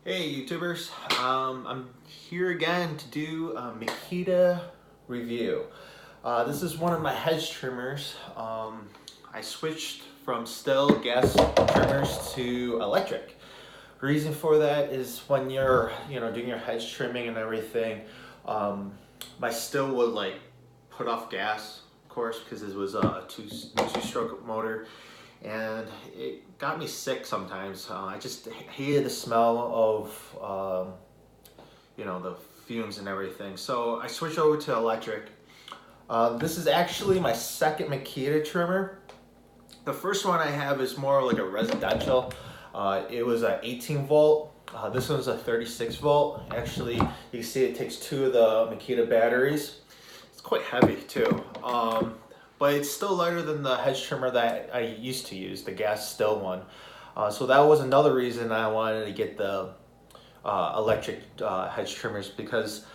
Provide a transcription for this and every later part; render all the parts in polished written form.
Hey YouTubers, I'm here again to do a Makita review. This is one of my hedge trimmers. I switched from still gas trimmers to electric. Reason for that is when you're doing your hedge trimming and everything, my still would like put off gas, of course, because it was a two-stroke motor. And it got me sick sometimes. I just hated the smell of, the fumes and everything. So I switched over to electric. This is actually my second Makita trimmer. The first one I have is more like a residential. It was an 18 volt. This one's a 36 volt. Actually, you can see it takes two of the Makita batteries. It's quite heavy too. But it's still lighter than the hedge trimmer that I used to use, the gas still one. So that was another reason I wanted to get the electric hedge trimmers, because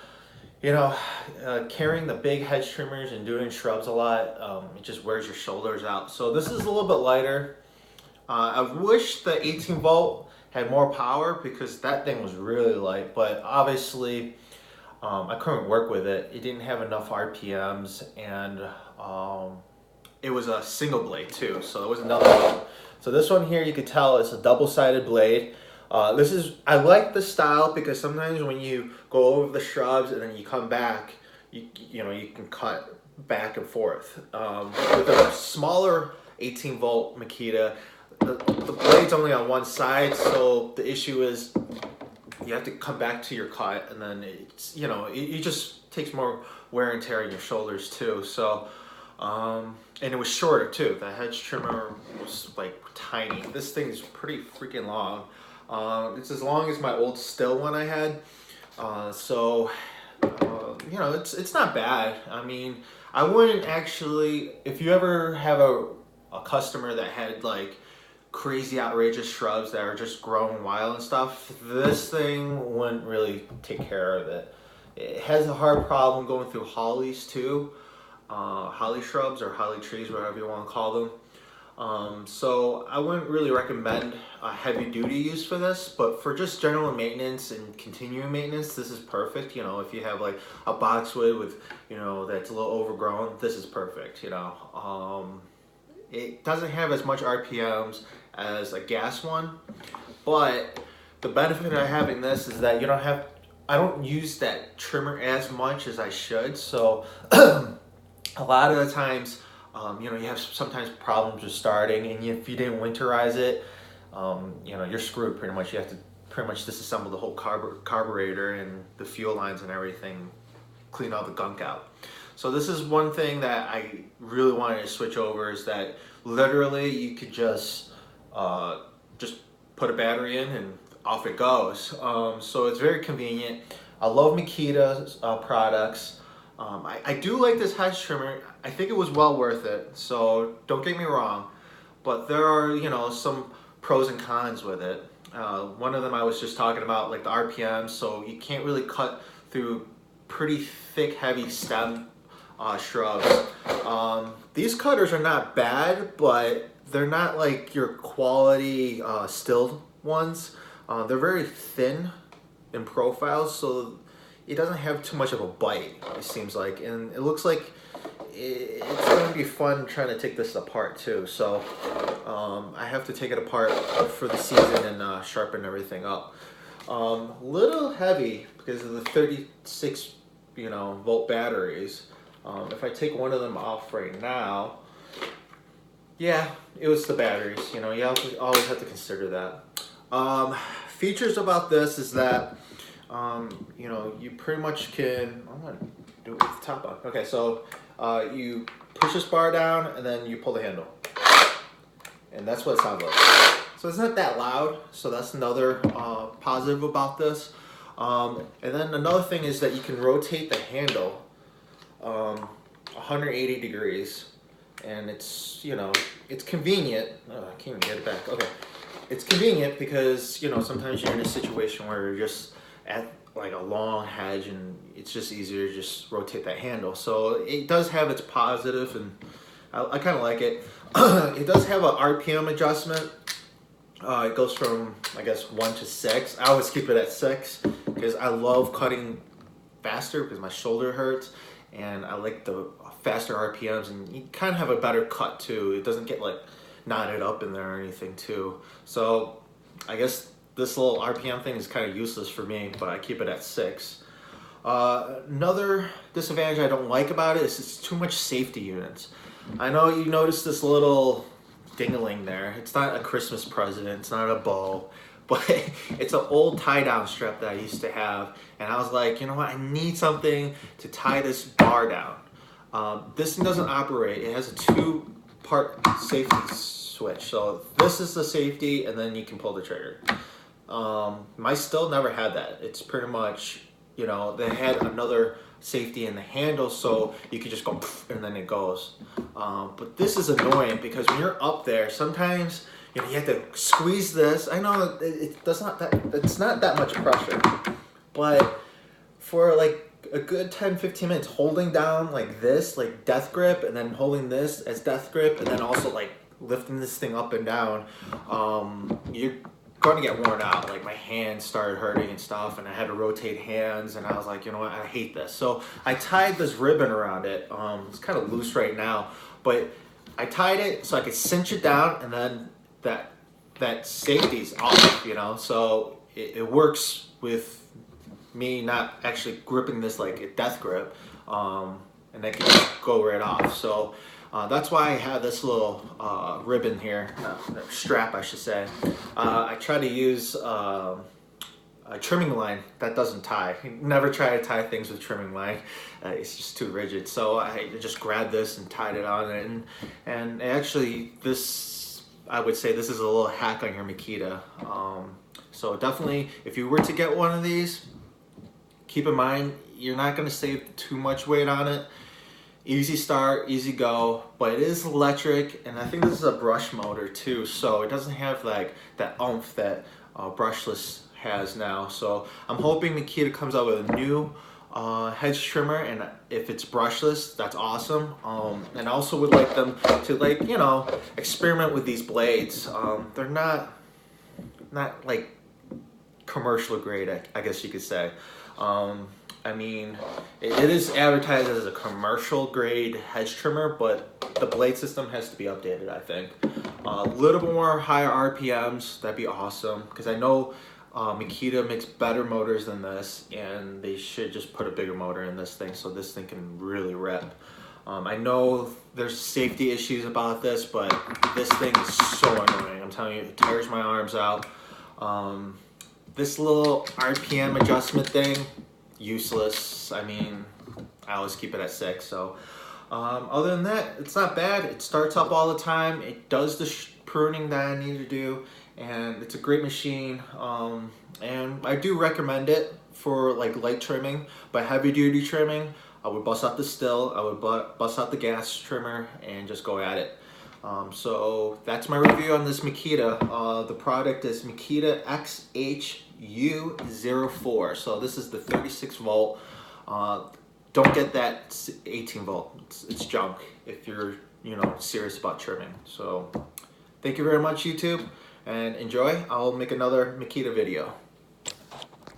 carrying the big hedge trimmers and doing shrubs a lot, it just wears your shoulders out. So this is a little bit lighter. I wish the 18 volt had more power, because that thing was really light, but obviously I couldn't work with it. It didn't have enough RPMs, and it was a single blade too, so it was another one. So this one here, you could tell it's a double-sided blade. I like the style, because sometimes when you go over the shrubs and then you come back, you can cut back and forth. With a smaller 18 volt Makita, the blade's only on one side, so the issue is you have to come back to your cut, and then it just takes more wear and tear on your shoulders too. So and it was shorter too. The hedge trimmer was like tiny. This thing is pretty freaking long. It's as long as my old still one I had. It's not bad. I mean, I wouldn't actually, if you ever have a customer that had like crazy outrageous shrubs that are just growing wild and stuff, this thing wouldn't really take care of it. It has a hard problem going through hollies too. Holly shrubs or holly trees, whatever you want to call them. So I wouldn't really recommend a heavy duty use for this, but for just general maintenance and continuing maintenance, this is perfect. If you have like a boxwood with, that's a little overgrown, this is perfect. It doesn't have as much RPMs as a gas one, but the benefit of having this is that I don't use that trimmer as much as I should. So a lot of the times, you have sometimes problems with starting, and if you didn't winterize it, you're screwed pretty much. You have to pretty much disassemble the whole carburetor and the fuel lines and everything, clean all the gunk out. So this is one thing that I really wanted to switch over, is that literally you could just put a battery in and off it goes. So it's very convenient. I love Makita's products. I do like this hedge trimmer. I think it was well worth it, so don't get me wrong, but there are some pros and cons with it. One of them I was just talking about, like the RPM, so you can't really cut through pretty thick heavy stem shrubs. These cutters are not bad, but they're not like your quality stilled ones. They're very thin in profile, so it doesn't have too much of a bite, it seems like, and it looks like it's going to be fun trying to take this apart too. So I have to take it apart for the season and sharpen everything up. Little heavy because of the 36 volt batteries. If I take one of them off right now, yeah, it was the batteries. You always have to consider that. Features about this is that you pretty much can, I'm gonna do it with the top on. Okay, so you push this bar down and then you pull the handle, and that's what it sounds like. So it's not that loud, so that's another positive about this. And then another thing is that you can rotate the handle 180 degrees, and it's it's convenient. Oh, I can't even get it back. Okay, it's convenient because sometimes you're in a situation where you're just at like a long hedge, and it's just easier to just rotate that handle. So it does have its positive, and I kind of like it. It does have a RPM adjustment. It goes from, I guess, 1 to 6. I always keep it at 6 because I love cutting faster because my shoulder hurts, and I like the faster RPMs, and you kind of have a better cut too. It doesn't get like knotted up in there or anything too. So I guess this little RPM thing is kind of useless for me, but I keep it at 6. Another disadvantage I don't like about it is it's too much safety units. I know you noticed this little dingling there. It's not a Christmas present, it's not a bow, but it's an old tie-down strap that I used to have, and I was like, you know what, I need something to tie this bar down. This thing doesn't operate. It has a 2-part safety switch, so this is the safety, and then you can pull the trigger. My still never had that. It's pretty much, you know, they had another safety in the handle, so you could just go and then it goes. But this is annoying because when you're up there, sometimes you know you have to squeeze this. I know it's not that much pressure, but for like a good 10-15 minutes holding down like this, like death grip, and then holding this as death grip, and then also like lifting this thing up and down, you're going to get worn out. Like my hands started hurting and stuff, and I had to rotate hands, and I was like, you know what, I hate this. So I tied this ribbon around it. It's kind of loose right now, but I tied it so I could cinch it down, and then that safety's off, you know, so it works with me not actually gripping this like a death grip, and I can just go right off. So that's why I have this little ribbon here, strap I should say. I try to use a trimming line that doesn't tie. Never try to tie things with trimming line. It's just too rigid. So I just grabbed this and tied it on, and actually this, I would say this is a little hack on your Makita. So definitely, if you were to get one of these, keep in mind you're not going to save too much weight on it. Easy start, easy go, but it is electric, and I think this is a brush motor too, so it doesn't have like that oomph that brushless has now. So I'm hoping Makita comes out with a new hedge trimmer, and if it's brushless, that's awesome. And I also would like them to, like, you know, experiment with these blades. They're not like commercial grade, I guess you could say. I mean, it is advertised as a commercial grade hedge trimmer, but the blade system has to be updated, I think. A little bit more higher RPMs, that'd be awesome, because I know Makita makes better motors than this, and they should just put a bigger motor in this thing so this thing can really rip. I know there's safety issues about this, but this thing is so annoying. I'm telling you, it tires my arms out. This little RPM adjustment thing, useless. I mean, I always keep it at 6. So other than that, it's not bad. It starts up all the time. It does the pruning that I need to do, and it's a great machine. And I do recommend it for like light trimming, but heavy duty trimming, I would bust out the still, I would bust out the gas trimmer and just go at it. So that's my review on this Makita. The product is Makita XHU04. So this is the 36 volt. Don't get that 18 volt. It's junk if you're, you know, serious about trimming. So thank you very much, YouTube, and enjoy. I'll make another Makita video.